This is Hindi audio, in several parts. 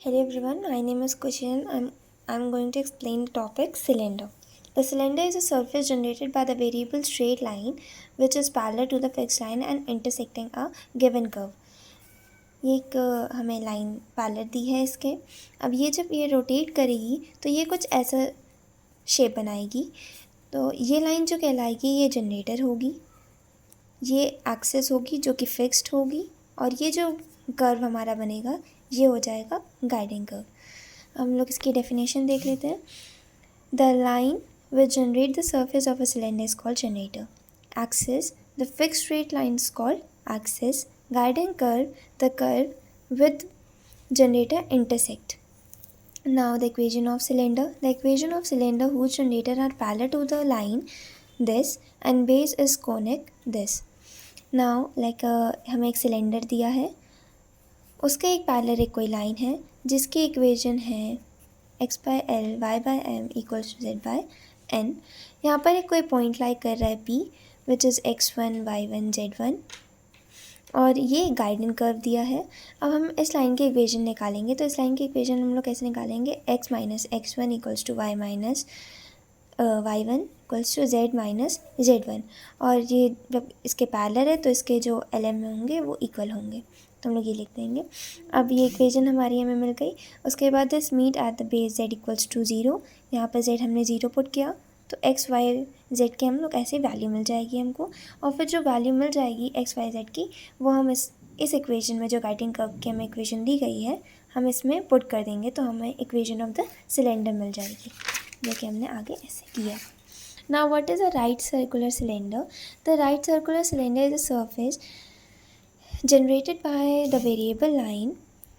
Hello everyone, my name is Kushin. I'm going to explain the topic cylinder. The cylinder is a surface generated by the variable straight line which is parallel to the fixed line and intersecting a given curve. ये एक हमें लाइन पैरेलल दी है इसके। अब ये जब ये रोटेट करेगी तो ये कुछ ऐसा शेप बनाएगी। तो ये लाइन जो कहलाएगी ये जनरेटर होगी, ये एक्सिस होगी जो कि फिक्स्ड होगी, और ये जो कर्व हमारा बनेगा ये हो जाएगा गाइडिंग कर्व। हम लोग इसकी डेफिनेशन देख लेते हैं। The line which generate the surface of a cylinder is called generator. Axis, the fixed straight line is called axis. Guiding curve, the curve with generator intersect. Now the equation of cylinder. The equation of cylinder whose generator are parallel to the line this and base is conic this. Now हमें एक सिलेंडर दिया है, उसके एक पैरेलल एक कोई लाइन है जिसकी इक्वेशन है x by L Y by M equals to Z by N. यहाँ पर एक कोई पॉइंट लाई कर रहा है P which is x1 y1 z1, और ये गाइडेंस कर्व दिया है। अब हम इस लाइन की इक्वेशन निकालेंगे। तो इस लाइन की इक्वेशन हम लोग कैसे निकालेंगे? x minus x1 equals to y minus y1 equals to z minus z1, और ये जब इसके पैरेलल है तो इसके जो LM होंगे वो इक्वल होंगे, तो हम लोग ये लिख देंगे। अब ये इक्वेशन हमारी हमें मिल गई। उसके बाद this meet at the base z equals to 0। यहाँ पर z हमने 0 पुट किया तो x y z के हम लोग ऐसे वैल्यू मिल जाएगी हमको, और फिर जो वैल्यू मिल जाएगी x y z की वो हम इस इक्वेशन में जो गाइडिंग कर्व की हमें इक्वेशन दी गई है हम इसमें पुट कर देंगे, तो हमें इक्वेशन ऑफ द सिलेंडर मिल जाएगी, जो कि हमने आगे ऐसे किया। Now what is a right circular cylinder? The right circular cylinder is a surface generated by the variable line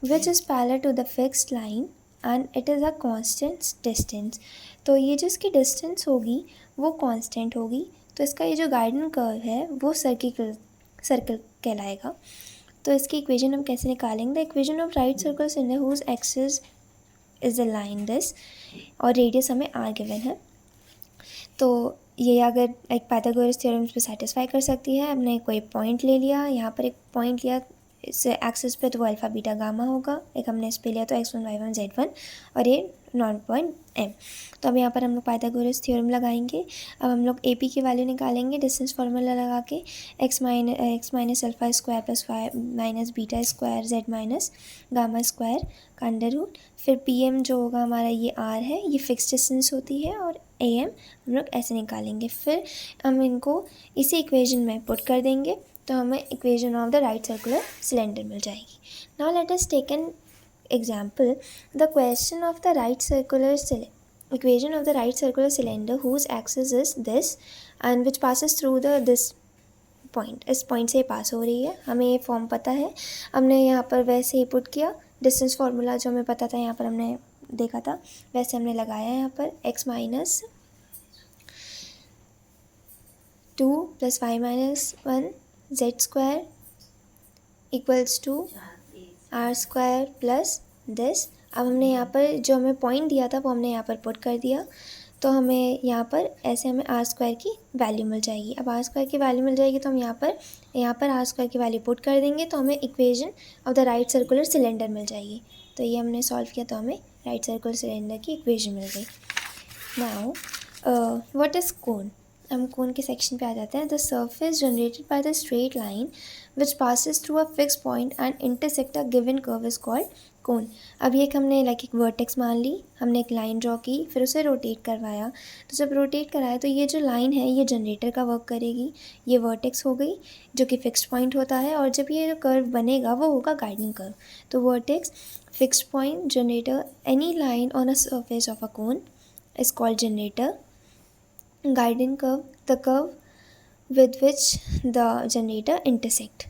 which is parallel to the fixed line and it is a constant distance. तो ये जो इसकी डिस्टेंस होगी वो कांस्टेंट होगी, तो इसका ये जो गाइडेंस कर्व है वो सर्कल कहलाएगा। तो इसकी इक्वेशन हम कैसे निकालेंगे? The equation of right circular cylinder whose axis is the line this, और रेडियस हमें r गिवन है। तो ये अगर एक पाइथागोरस थ्योरम पे सेटिस्फाई कर सकती है। हमने कोई पॉइंट ले लिया, यहाँ पर एक पॉइंट लिया इस एक्सिस पे तो वो अल्फ़ा बीटा गामा होगा, एक हमने इस पे लिया तो x1 y1 z1, और ये नॉन पॉइंट m। तो अब यहाँ पर हम लोग पाइथागोरस थ्योरम लगाएंगे। अब हम लोग AP की वैल्यू निकालेंगे डिस्टेंस फार्मूला लगा के, x minus alpha square plus y minus beta square z minus gamma square का अंडर रूट। फिर PM जो होगा हमारा ये r है, ये फिक्स डिस्टेंस होती है, और AM हम लोग ऐसे निकालेंगे। फिर हम इनको इसी इक्वेशन में पुट कर देंगे तो हमें equation of the right circular cylinder मिल जाएगी। Now let us take an example. The question of the right circular equation of the right circular cylinder whose axis is this and which passes through the this point. इस पॉइंट से पास हो रही है, हमें ये फॉर्म पता है, हमने यहाँ पर वैसे ही पुट किया। डिस्टेंस फार्मूला जो हमें पता था यहाँ पर हमने देखा था वैसे हमने लगाया यहाँ पर x minus 2 plus y minus 1 z square equals to r square plus this. अब हमने यहाँ पर जो हमें पॉइंट दिया था वो हमने यहाँ पर पुट कर दिया, तो हमें यहाँ पर ऐसे हमें r स्क्वायर की वैल्यू मिल जाएगी। अब r स्क्वायर की वैल्यू मिल जाएगी तो हम यहाँ पर r स्क्वायर की वैल्यू पुट कर देंगे, तो हमें equation of the right circular cylinder मिल जाएगी। तो ये हमने सॉल्व किया तो हमें राइट सर्कुलर सिलेंडर की इक्वेशन मिल गई। Now what is cone? हम कोन के सेक्शन पे आ जाते हैं। The surface generated by the straight line which passes through a fix point and intersect a given curve is called cone. अब ये हमने एक वर्टेक्स मान ली, हमने एक लाइन ड्रॉ की, फिर उसे रोटेट करवाया। तो जब रोटेट कराया तो ये जो लाइन है ये जनरेटर का वर्क करेगी, ये वर्टेक्स हो गई जो कि फिक्स्ड पॉइंट होता है, और जब ये जो कर्व बनेगा वो होगा गाइडिंग कर्व। तो vertex, fixed point, generator, any line on a surface of a cone is called generator. Guiding curve, the curve with which the generator intersect,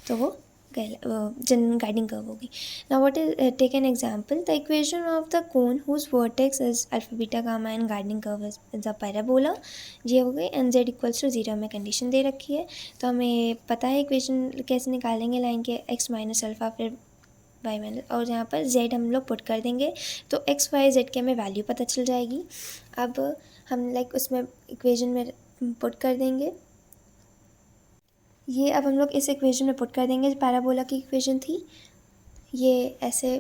तो वो guiding curve होगी। Now what is take an example. The equation of the cone whose vertex is alpha beta gamma and guiding curve is the parabola, ये हो गई, and z equals to 0 हमें कंडीशन दे रखी है। तो हमें पता है इक्वेशन कैसे निकालेंगे लाइन के, x माइनस अल्फ़ा फिर y माइनस, और यहाँ पर z हम लोग पुट कर देंगे तो x y z की हमें वैल्यू पता चल जाएगी। अब हम उसमें इक्वेशन में पुट कर देंगे ये। अब हम लोग इस इक्वेशन में पुट कर देंगे, पैराबोला की इक्वेशन थी ये, ऐसे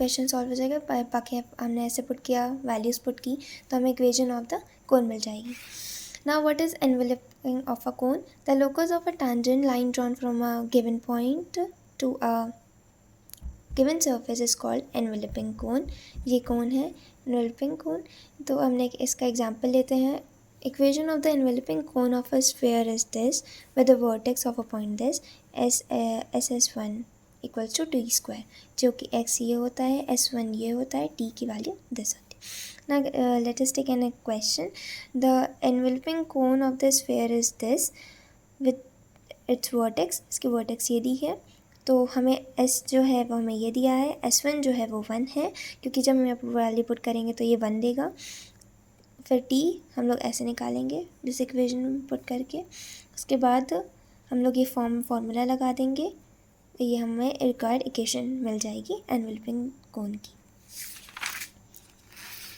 क्वेश्चन सॉल्व हो जाएगा। बाकी हमने ऐसे पुट किया, वैल्यूज़ पुट की, तो हमें इक्वेशन ऑफ द कोन मिल जाएगी। Now what is enveloping of a cone? The locus of a tangent line drawn from a given point to a given surface is called enveloping cone. ये cone है enveloping cone। तो हमने इसका एग्जाम्पल लेते हैं। Equation of the enveloping cone of a sphere is this, with the vertex of a point this SS1 equals to t square, जो कि x ये होता है, S1 ये होता है, t की वैल्यू दिस होती है। Now let us take a question. The enveloping cone of the sphere is this with its vertex. इसकी vertex ये दी है, तो हमें S जो है वो हमें ये दिया है, S1 जो है वो 1 है, क्योंकि जब हम वैल्यू पुट करेंगे तो ये 1 देगा। फिर T हम लोग ऐसे निकालेंगे जिस इक्वेशन में पुट करके, उसके बाद हम लोग ये फॉर्मूला लगा देंगे, तो ये हमें रिक्वायर्ड इक्वेशन मिल जाएगी एनवेलपिंग कोन की।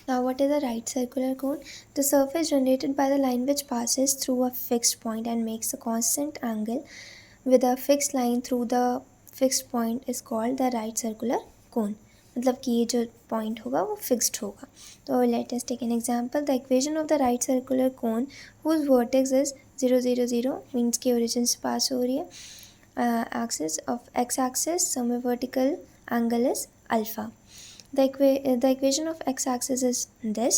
Now what is a right circular cone? The surface generated by the line which passes through a fixed point and makes a constant angle with a fixed line through the fixed point is called the right circular cone. मतलब कि ये जो पॉइंट होगा वो फिक्स्ड होगा। तो let us take an example. The equation of the right circular cone whose vertex is 0 0 0 means की ओरिजिन से पास हो रही है। Axis of X axis semi vertical angle is alpha. The equation of x-axis is this,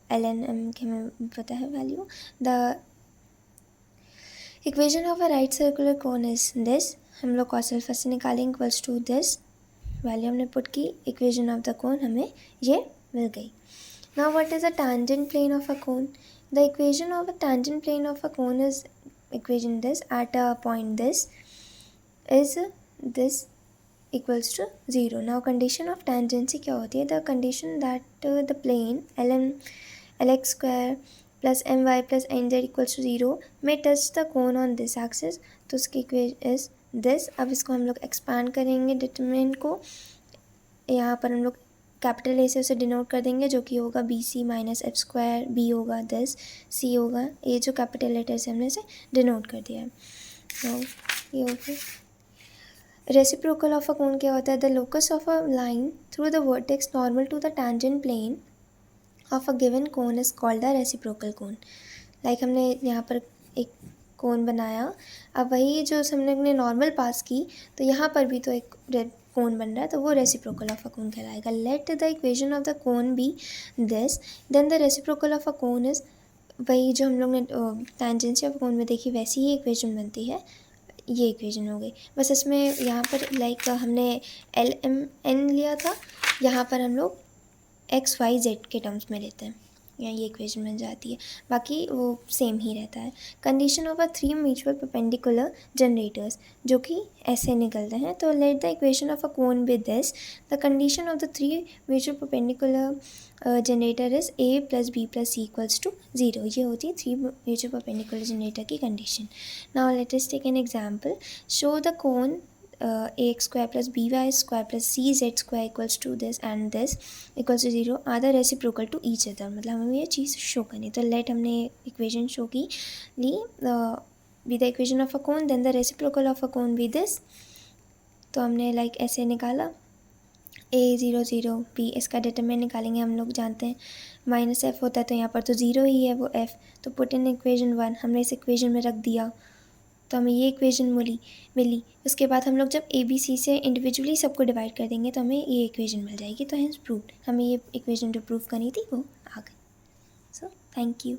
ln m के हमें पता है value. The equation of a right circular cone is this, हम लोग cos alpha से निकालेंगे इक्वल्स टू दिस, वैल्यू हमने पुट की, इक्वेशन ऑफ द कोन हमें ये मिल गई। Now what is a tangent plane of a cone? The equation of a tangent plane of a cone is equation this, at a point this is this equals to 0. Now condition of tangency क्या होती है? The condition that the plane lx square plus my plus nz equals to 0 may touch the cone on this axis. तो उसकी इक्वेशन is this। अब इसको हम लोग एक्सपांड करेंगे डिटरमिनेंट को, यहाँ पर हम लोग कैपिटल ए से उसे डिनोट कर देंगे, जो कि होगा B C minus F square, B होगा दिस, सी होगा, ये जो कैपिटल लेटर से हमने इसे डिनोट कर दिया है। तो ये हो गया। रेसिप्रोकल ऑफ अ कोन क्या होता है? The locus of a line through the vertex normal to the tangent plane of a given cone is called the reciprocal cone. Like हमने यहाँ पर एक कोन बनाया, अब वही जो हमने नॉर्मल पास की, तो यहाँ पर भी तो एक कोन बन रहा है, तो वो रेसिप्रोकल ऑफ अ कोन कहलाएगा। Let the equation of the cone be this, then the reciprocal of a cone is, वही जो हम लोग ने टैंजेंसी ऑफ कोन में देखी वैसी ही इक्वेशन बनती है, ये इक्वेशन हो गई। बस इसमें यहाँ पर लाइक हमने LMN लिया था, यहाँ पर हम लोग XYZ के टर्म्स में लेते हैं, यहाँ ये इक्वेशन बन जाती है, बाकी वो सेम ही रहता है। Condition of a 3 mutual perpendicular generators, जो कि ऐसे निकलते हैं। तो let the equation of a cone with this, the condition of the 3 mutual perpendicular generator is A plus B plus C equals to 0। ये होती है 3 म्यूचुअल परपेंडिकुलर जनरेटर की condition. Now let us take an example. Show the cone ax square plus by square plus cz square equals to this and this equals to 0 are the reciprocal to each other। मतलब हमें ये चीज़ शो करनी। तो लेट हमने इक्वेशन शो की ली, with the equation of a cone then the reciprocal of a cone with this, तो हमने लाइक ऐसे निकाला a 0 0 b, इसका डिटरमिनेंट निकालेंगे, हम लोग जानते हैं माइनस एफ होता है, तो यहाँ पर तो 0 ही है वो f, तो पुट इन इक्वेशन 1, हमने इस इक्वेशन में रख दिया, तो हमें ये इक्वेशन मिली। उसके बाद हम लोग जब ए बी सी से इंडिविजुअली सबको डिवाइड कर देंगे तो हमें ये इक्वेशन मिल जाएगी। तो हेंस प्रूव्ड, हमें ये इक्वेशन जो प्रूव करनी थी वो आ गई। So thank you.